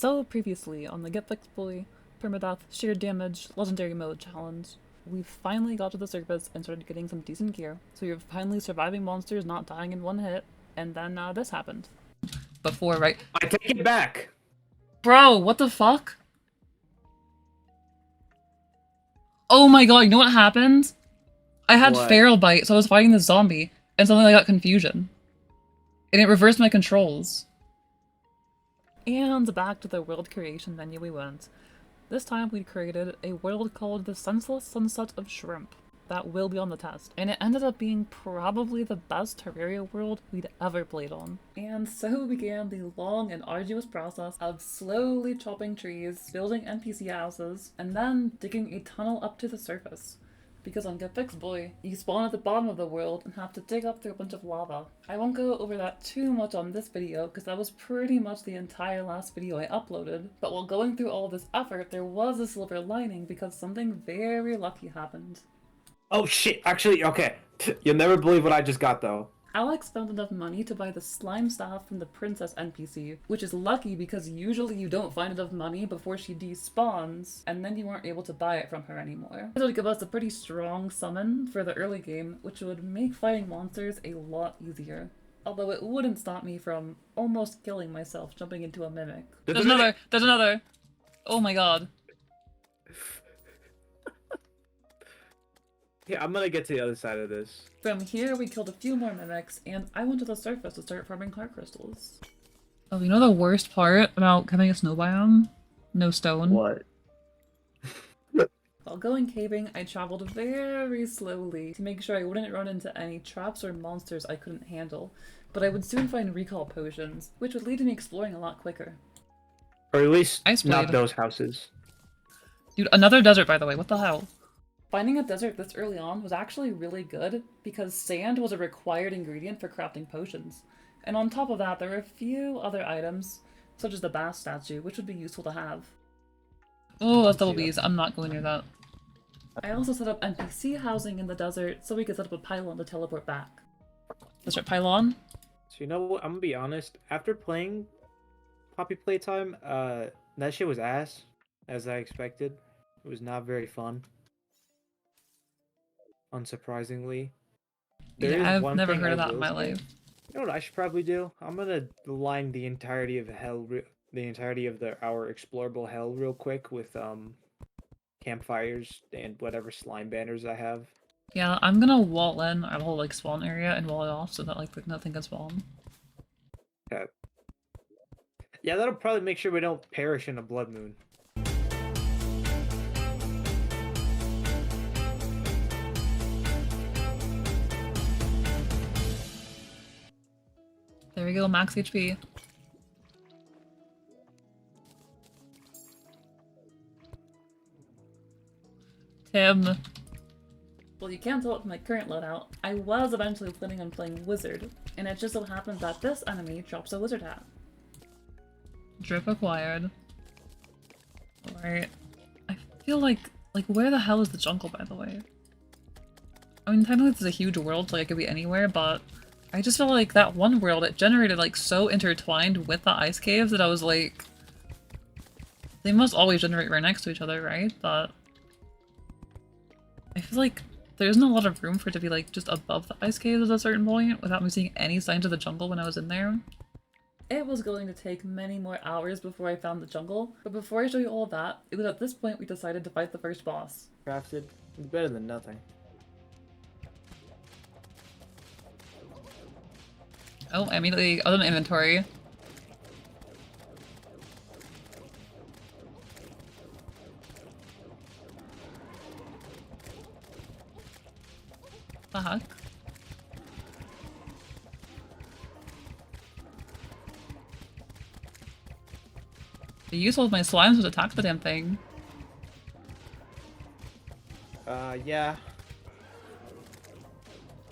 So previously on the getfixedboi permadeath sheer damage legendary mode challenge, we finally got to the surface and started getting some decent gear. So you're finally surviving monsters, not dying in one hit, and then this happened. Before, right? I take it back. Bro, what the fuck? Oh my god, you know what happened? I had What? feral bite, so I was fighting this zombie, and suddenly I got confusion. And it reversed my controls. And back to the world creation menu we went. This time we created a world called the Senseless Sunset of Shrimp. That will be on the test. And it ended up being probably the best Terraria world we'd ever played on. And so began the long and arduous process of slowly chopping trees, building NPC houses, and then digging a tunnel up to the surface. Because on getfixedboi, you spawn at the bottom of the world and have to dig up through a bunch of lava. I won't go over that too much on this video because that was pretty much the entire last video I uploaded, but while going through all this effort, there was a silver lining because something very lucky happened. Oh shit, actually, okay. You'll never believe what I just got though. Alex found enough money to buy the slime staff from the princess NPC, which is lucky because usually you don't find enough money before she despawns, and then you aren't able to buy it from her anymore. This would give us a pretty strong summon for the early game, which would make fighting monsters a lot easier. Although it wouldn't stop me from almost killing myself jumping into a mimic. There's another! There's another! Oh my god. Yeah, I'm gonna get to the other side of this. From here, we killed a few more mimics, and I went to the surface to start farming heart crystals. Oh, you know the worst part about having a snow biome? No stone. What? While going caving, I traveled very slowly to make sure I wouldn't run into any traps or monsters I couldn't handle, but I would soon find recall potions, which would lead to me exploring a lot quicker. Or at least Ice not blade. those houses. Dude, another desert by the way, what the hell? Finding a desert this early on was actually really good because sand was a required ingredient for crafting potions. And on top of that, there were a few other items, such as the bass statue, which would be useful to have. Oh, that's double bees. I'm not going near that. I also set up NPC housing in the desert so we could set up a pylon to teleport back. Desert pylon? So you know what? I'm gonna be honest. After playing Poppy Playtime, that shit was ass, as I expected. It was not very fun. Unsurprisingly. Yeah, I've never heard of that in my life. You know what I should probably do? I'm gonna line the entirety of our explorable hell real quick with campfires and whatever slime banners I have. Yeah, I'm gonna wall in our whole like spawn area and wall it off so that like nothing can spawn. Okay. Yeah, that'll probably make sure we don't perish in a blood moon. There we go, max HP. Tim. Well, you can't tell it from my current loadout. I was eventually planning on playing Wizard, and it just so happens that this enemy drops a Wizard hat. Drip acquired. Alright. I feel like where the hell is the jungle, by the way? I mean, technically this is a huge world, so like, it could be anywhere, but I just feel like that one world, it generated like so intertwined with the ice caves that I was like, they must always generate right next to each other, right? But I feel like there isn't a lot of room for it to be like just above the ice caves at a certain point without me seeing any signs of the jungle when I was in there. It was going to take many more hours before I found the jungle, but before I show you all of that, it was at this point we decided to fight the first boss. Crafted. It's better than nothing. Oh, I immediately got an inventory. The heck? The use of my slimes was attack the damn thing. Yeah.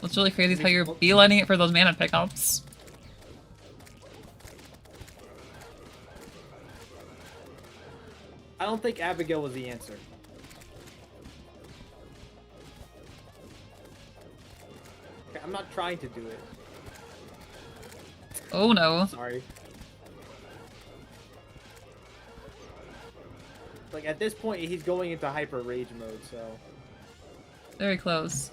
What's really crazy is how you're beelining it for those mana pickups. I don't think Abigail was the answer. Okay, I'm not trying to do it. Oh no. Sorry. Like at this point, he's going into hyper rage mode. So Very close.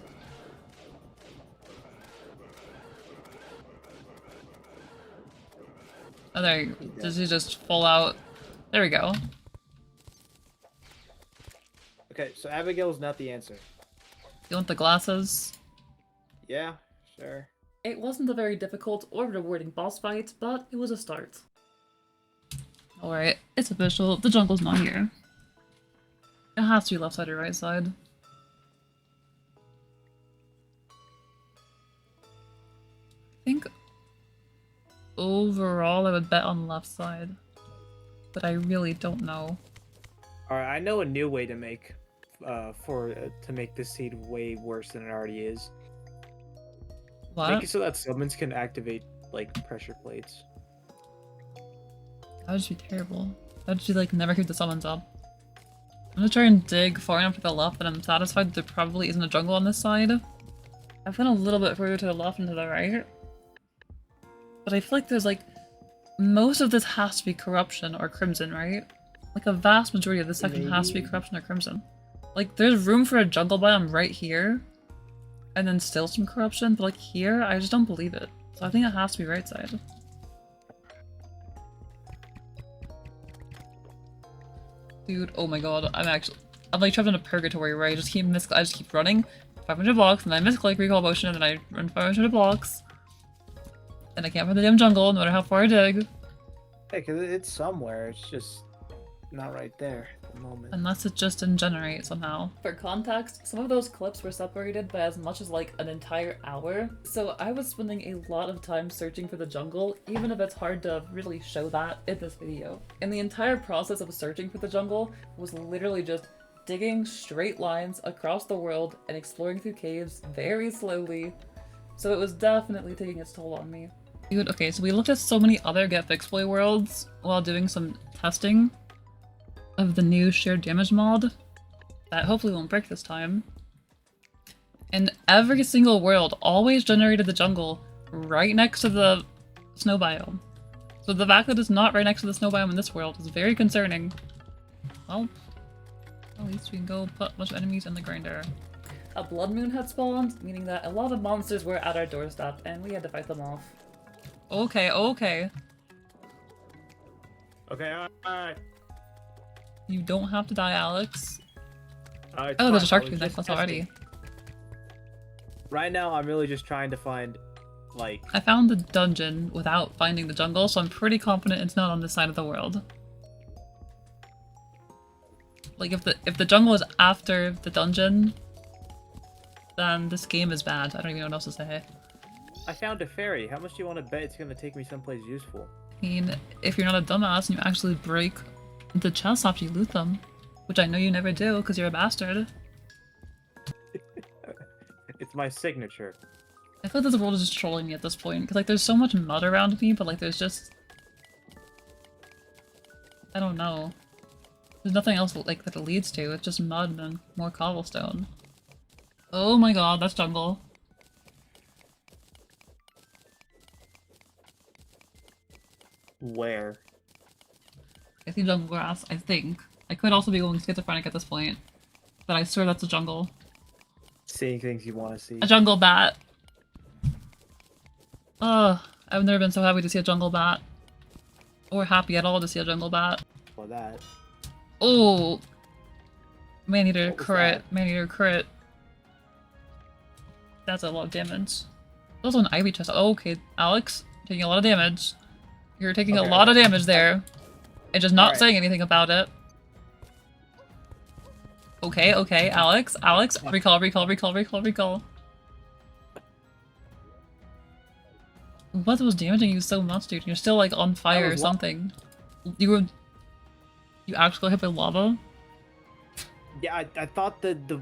Oh, there. Does he just fall out? There we go. okay, so Abigail's not the answer. You want the glasses? Yeah, sure. It wasn't a very difficult or rewarding boss fight, but it was a start. Alright, it's official. The jungle's not here. It has to be left side or right side. I think overall I would bet on left side, but I really don't know. All right, I know a new way to make, to make this seed way worse than it already is. What? Make it so that summons can activate like pressure plates. That would just be terrible. That would just like never keep the summons up. I'm gonna try and dig far enough to the left, but I'm satisfied that there probably isn't a jungle on this side. I've gone a little bit further to the left and to the right. But I feel like there's like... most of this has to be corruption or crimson, right? Like a vast majority of the second has to be corruption or crimson. Like there's room for a jungle biome right here. And then still some corruption, but like here, I just don't believe it. So I think it has to be right side. Dude, oh my god, I'm like trapped in a purgatory where I just keep running 500 blocks and then I misclick recall motion and then I run 500 blocks. And I can't find the damn jungle no matter how far I dig. Yeah, cause it's somewhere. It's just not right there at the moment. Unless it just didn't generate somehow. For context, some of those clips were separated by as much as like an entire hour, so I was spending a lot of time searching for the jungle, even if it's hard to really show that in this video. And the entire process of searching for the jungle was literally just digging straight lines across the world and exploring through caves very slowly, so it was definitely taking its toll on me. Dude, okay, so we looked at so many other getfixedboi worlds while doing some testing of the new shared damage mod that hopefully won't break this time. And every single world always generated the jungle right next to the snow biome. So the fact that it's not right next to the snow biome in this world is very concerning. Well, at least we can go put a bunch of enemies in the grinder. A blood moon had spawned, meaning that a lot of monsters were at our doorstep and we had to fight them off. Okay, okay. Okay, alright. You don't have to die, Alex. It's Oh, there's a fine. shark tooth necklace already. Right now, I'm really just trying to find, like... I found the dungeon without finding the jungle, so I'm pretty confident it's not on this side of the world. Like, if the jungle is after the dungeon, then this game is bad. I don't even know what else to say. I found a fairy. How much do you want to bet it's going to take me someplace useful? I mean, if you're not a dumbass and you actually break the chests after you loot them, which I know you never do because you're a bastard. It's my signature. I feel like this world is just trolling me at this point, because like there's so much mud around me, but like there's just... I don't know. There's nothing else like that it leads to, it's just mud and more cobblestone. Oh my god, that's jungle. Where? I see jungle grass, I think. I could also be going schizophrenic at this point, but I swear that's a jungle. Seeing things you want to see. A jungle bat! Ugh, I've never been so happy to see a jungle bat. Or happy at all to see a jungle bat. For that. Oh! Man-eater What was crit, that? man-eater crit. That's a lot of damage. There's also an ivy chest. Oh, okay, Alex, taking a lot of damage. You're taking a lot of damage there. And just not saying anything about it. Okay, okay, Alex, recall. What was damaging you so much, dude? You're still like on fire or something. You actually got hit by lava? Yeah, I thought the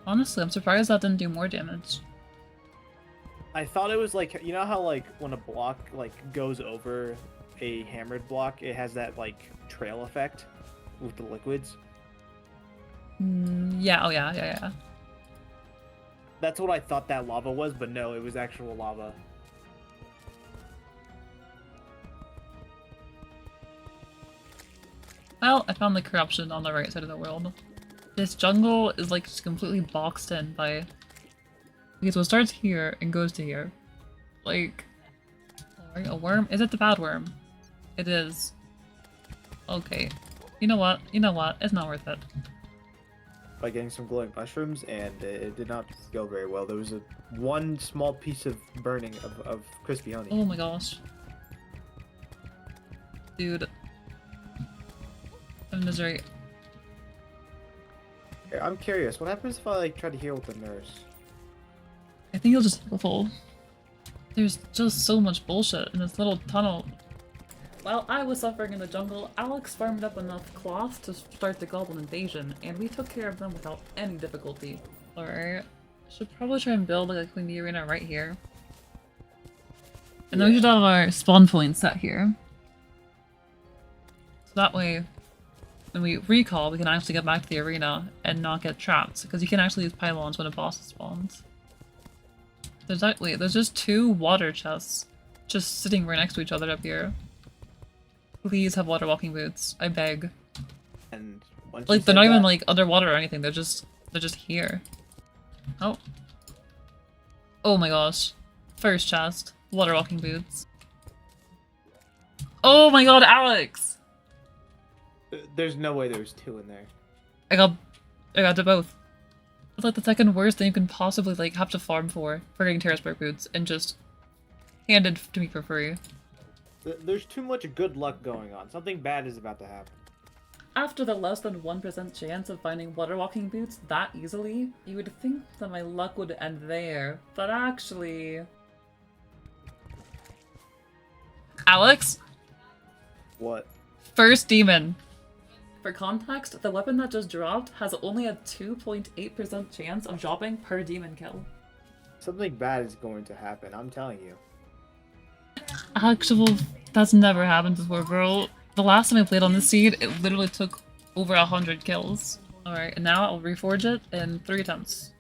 Honestly, I'm surprised that didn't do more damage. I thought it was like, you know how like when a block like goes over a hammered block, it has that like trail effect with the liquids? Yeah, oh yeah. That's what I thought that lava was, but no, it was actual lava. I feel like this world is just trolling me at this point, because like there's so much mud around me, but like there's just... I don't know. There's nothing else like that it leads to, it's just mud and more cobblestone. Okay, okay, Alex, Well, I found the corruption on the right side of the world. This jungle is like just completely boxed in by... Okay, so it starts here and goes to here. Like... Alright, a worm? Is it the bad worm? It is. Okay. You know what? You know what? It's not worth it. By getting some glowing mushrooms, and it did not go very well. There was one small piece of burning of crispy honey. Oh my gosh. Dude. I'm misery. Here, I'm curious, what happens if I like try to heal with the nurse? I think you'll just fall. There's just so much bullshit in this little tunnel. While I was suffering in the jungle, Alex farmed up enough cloth to start the goblin invasion, and we took care of them without any difficulty. Alright. Should probably try and build like a queen arena right here. And then we should have our spawn point set here. So that way, when we recall, we can actually get back to the arena and not get trapped, because you can actually use pylons when a boss spawns. There's just 2 water chests just sitting right next to each other up here. Please have water walking boots. I beg. And once Like they're not even like underwater or anything. They're just here. Oh. Oh my gosh. First chest. Water walking boots. Oh my god, Alex! There's no way there's 2 in there. I got to both. It's like the second worst thing you can possibly like have to farm for getting terrace bark boots and just handed to me for free. There's too much good luck going on. Something bad is about to happen. After the less than 1% chance of finding water walking boots that easily, you would think that my luck would end there, but actually... Alex? What? First demon. For context, the weapon that just dropped has only a 2.8% chance of dropping per demon kill. Something bad is going to happen, I'm telling you. Actual, that's never happened before, bro. The last time I played on this seed, it literally took over 100 kills. Alright, and now I'll reforge it in 3 attempts.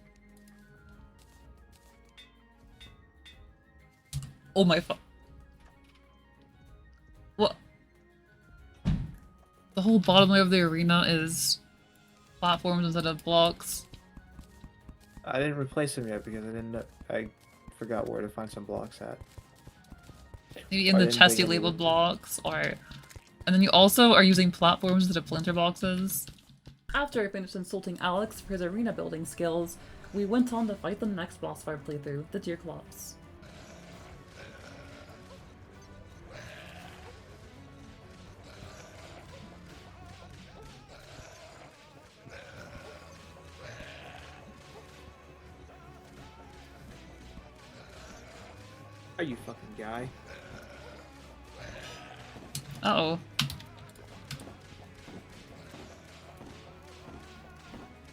Oh my fu- What? The whole bottom layer of the arena is platforms instead of blocks. I didn't replace them yet because I forgot where to find some blocks at. Maybe in the chest you labeled blocks, or... And then you also are using platforms instead of splinter boxes. After I finished insulting Alex for his arena building skills, we went on to fight the next boss fight playthrough, the Deerclops. Are you fucking guy? Uh-oh.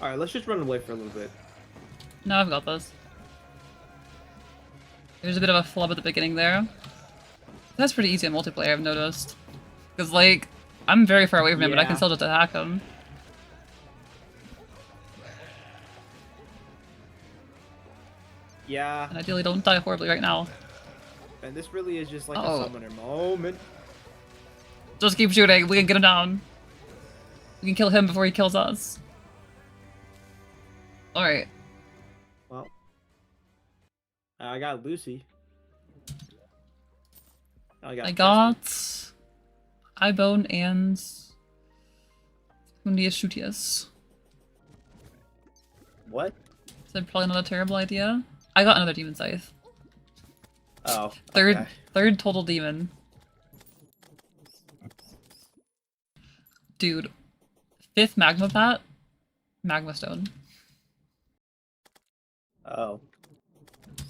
Alright, let's just run away for a little bit. No, I've got this. There's a bit of a flub at the beginning there. That's pretty easy in multiplayer, I've noticed. Because, like, I'm very far away from him, but I can still just attack him. Yeah. And ideally don't die horribly right now. And this really is just like a summoner moment. Just keep shooting, we can get him down. We can kill him before he kills us. Alright. Well. I got Lucy. I got Eyebone and Hundius Shootius. What? Is that probably not a terrible idea? I got another demon scythe. Oh. Third total demon. Dude. 5th magma pat? Magma stone. Oh.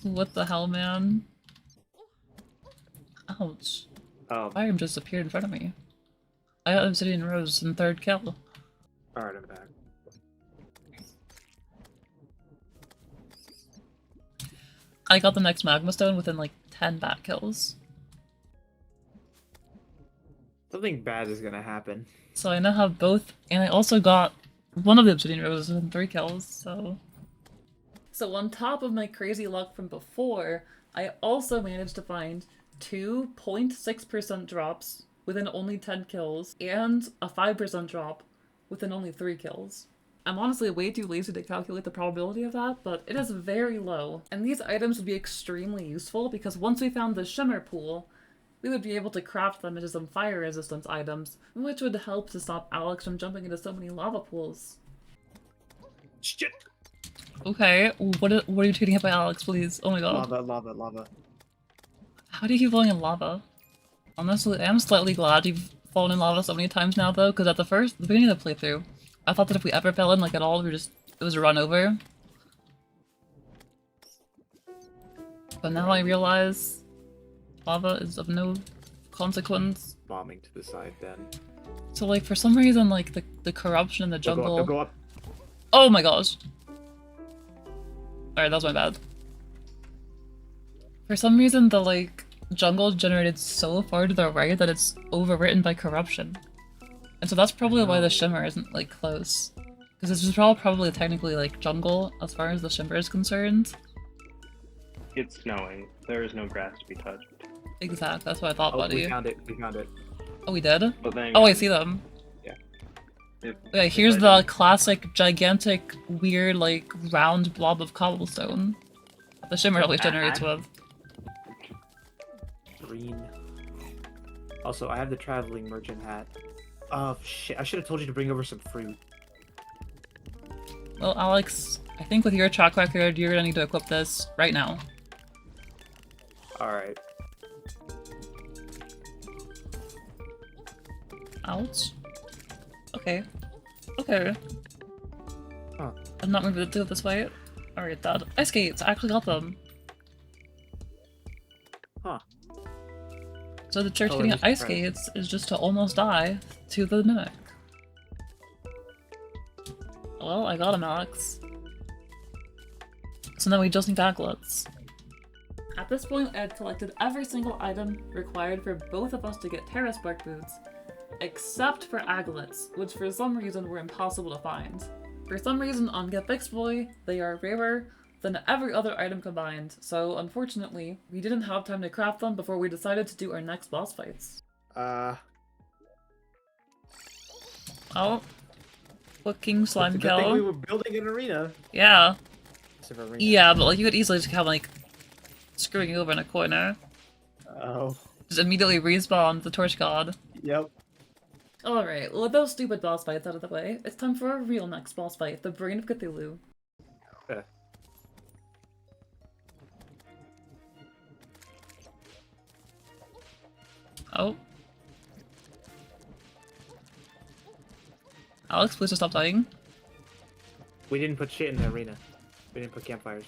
What the hell, man? Ouch. Fire just appeared in front of me. I got Obsidian Rose in 3rd kill. Alright, I'm back. I got the next magma stone within like 10 bat kills. Something bad is gonna happen. So I now have both, and I also got one of the Obsidian Roses in 3 kills, so... So on top of my crazy luck from before, I also managed to find 2 0.6% drops within only 10 kills, and a 5% drop within only 3 kills. I'm honestly way too lazy to calculate the probability of that, but it is very low. And these items would be extremely useful because once we found the shimmer pool, we would be able to craft them into some fire resistance items, which would help to stop Alex from jumping into so many lava pools. Shit! Okay, what are you tweeting about Alex, please? Oh my god. Lava. How do you keep falling in lava? Honestly, I am slightly glad you've fallen in lava so many times now though, because at the beginning of the playthrough, I thought that if we ever fell in like at all, it was a run over. But now I realize lava is of no consequence. Bombing to the side then. So like for some reason like the corruption in the jungle. They'll go up. Oh my gosh. Alright, that was my bad. For some reason the like jungle generated so far to the right that it's overwritten by corruption. And so that's probably why the shimmer isn't like close. Because this is probably technically like jungle as far as the shimmer is concerned. It's snowing. There is no grass to be touched. Exactly, that's what I thought, Oh, buddy. we found it. Oh, we did? But then Oh, I see them. Yeah. Okay, here's the classic, gigantic, weird, like, round blob of cobblestone that the shimmer always generates with. Green. Also, I have the traveling merchant hat. Oh, shit. I should have told you to bring over some fruit. Well, Alex, I think with your track record, you're gonna need to equip this right now. Alright. Ouch. Okay. Okay. Huh. I'm not moving to do it this way. Alright, Dad. Ice skates! I actually got them. Huh. So the trick to Oh, getting I'm ice surprised. skates is just to almost die to the mimic. Well, I got him, Alex. So now we just need aglets. At this point, I had collected every single item required for both of us to get Terra Spark boots, except for aglets, which for some reason were impossible to find. For some reason on getfixedboi, they are rarer than every other item combined, so unfortunately, we didn't have time to craft them before we decided to do our next boss fights. Oh. What King Slime Good thing Kill? we were building an arena. Yeah. Massive arena. Yeah, but like you could easily just have like screwing you over in a corner. Oh. Just immediately respawn the Torch God. Yep. Alright, well with those stupid boss fights out of the way, it's time for our real next boss fight, the Brain of Cthulhu. Yeah. Oh. Alex, please just stop dying. We didn't put shit in the arena. We didn't put campfires.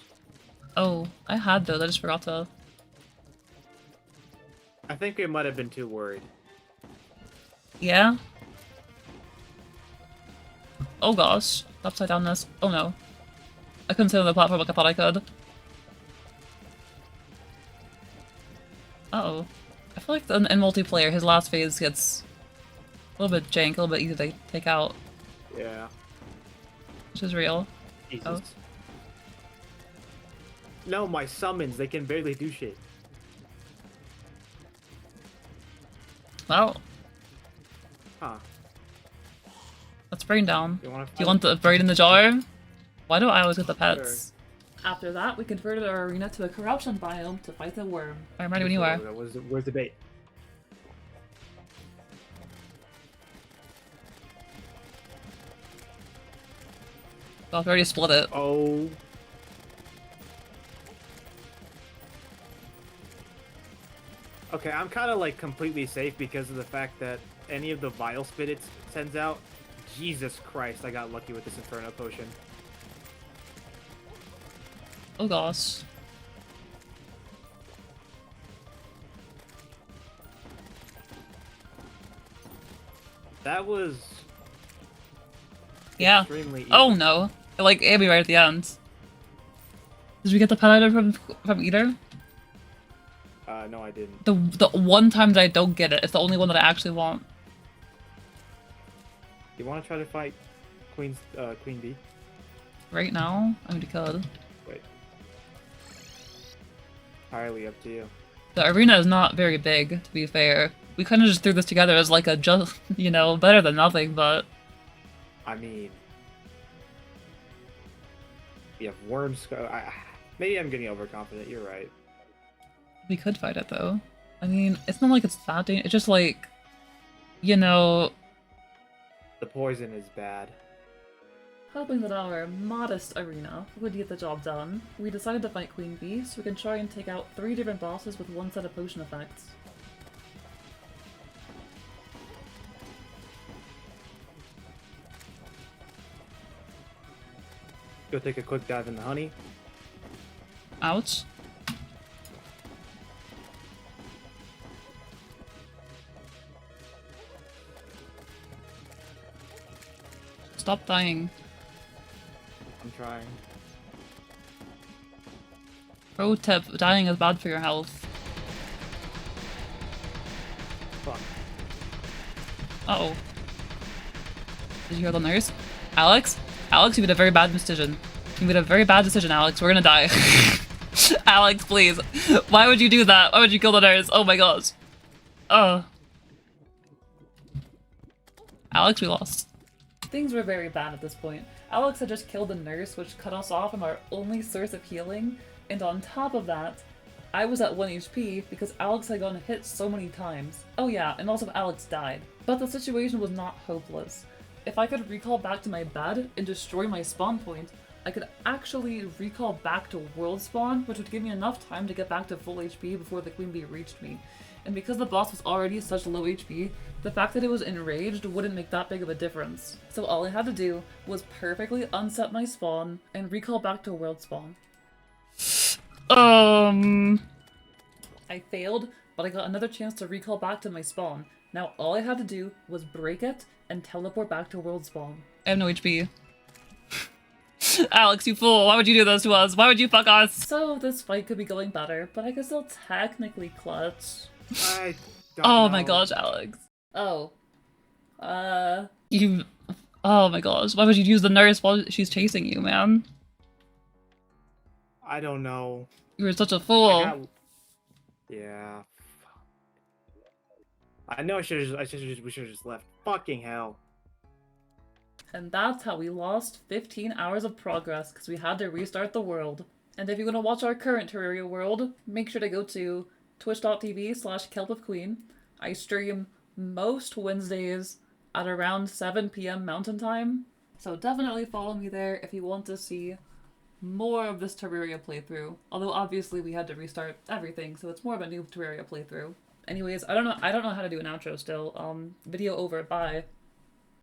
Oh, I had those, I just forgot to. I think we might have been too worried. Yeah? Oh gosh. Upside downness. Oh no. I couldn't sit on the platform like I thought I could. Uh-oh. I feel like in multiplayer, his last phase gets a little bit jank, a little bit easy to take out. Yeah. Which is real. Jesus. Oh. No, my summons, they can barely do shit. Well, Huh. let's brain down. You wanna Do you want the brain in the jar? Why do I always get the pets? After that, we converted our arena to a corruption biome to fight the worm. I'm ready when you are. Where's the bait? Well, I've already split it. Oh. Okay, I'm kind of like completely safe because of the fact that any of the vile spit it sends out. Jesus Christ, I got lucky with this Inferno potion. Oh gosh. That was Yeah. extremely easy. Oh no. It like ate me right at the end. Did we get the pet item from Eater? No, I didn't. The one time that I don't get it, it's the only one that I actually want. You want to try to fight Queen Bee? Right now? I mean, we could. Wait. Entirely up to you. The arena is not very big, to be fair. We kind of just threw this together as like a just, you know, better than nothing, but... I mean... We have worms. Maybe I'm getting overconfident, you're right. We could fight it, though. I mean, it's not like it's that dangerous. It's just like, you know... The poison is bad. Hoping that our modest arena would get the job done, we decided to fight Queen Bee so we can try and take out 3 different bosses with 1 set of potion effects. Go take a quick dive in the honey. Ouch. Stop dying. I'm trying. Pro tip, dying is bad for your health. Fuck. Uh-oh. Did you hear the nurse? Alex? Alex, you made a very bad decision. You made a very bad decision, Alex. We're gonna die. Alex, please. Why would you do that? Why would you kill the nurse? Oh my gosh. Alex, we lost. Things were very bad at this point. Alex had just killed the nurse, which cut us off from our only source of healing, and on top of that, I was at 1 HP because Alex had gotten hit so many times. Oh yeah, and also Alex died. But the situation was not hopeless. If I could recall back to my bed and destroy my spawn point, I could actually recall back to world spawn, which would give me enough time to get back to full HP before the Queen Bee reached me. And because the boss was already such low HP, the fact that it was enraged wouldn't make that big of a difference. So all I had to do was perfectly unset my spawn and recall back to world spawn. I failed, but I got another chance to recall back to my spawn. Now all I had to do was break it and teleport back to world spawn. I have no HP. Alex, you fool! Why would you do this to us? Why would you fuck us? So this fight could be going better, but I could still technically clutch. I don't Oh know. my gosh, Alex. Oh. You... Oh my gosh, why would you use the nurse while she's chasing you, man? I don't know. You were such a fool. Yeah. I know we should have just left. Fucking hell. And that's how we lost 15 hours of progress because we had to restart the world. And if you want to watch our current Terraria world, make sure to go to twitch.tv/kelpofqueen. I stream most Wednesdays at around 7 p.m. Mountain Time. So definitely follow me there if you want to see more of this Terraria playthrough. Although obviously we had to restart everything, so it's more of a new Terraria playthrough. Anyways, I don't know how to do an outro still. Video over, bye.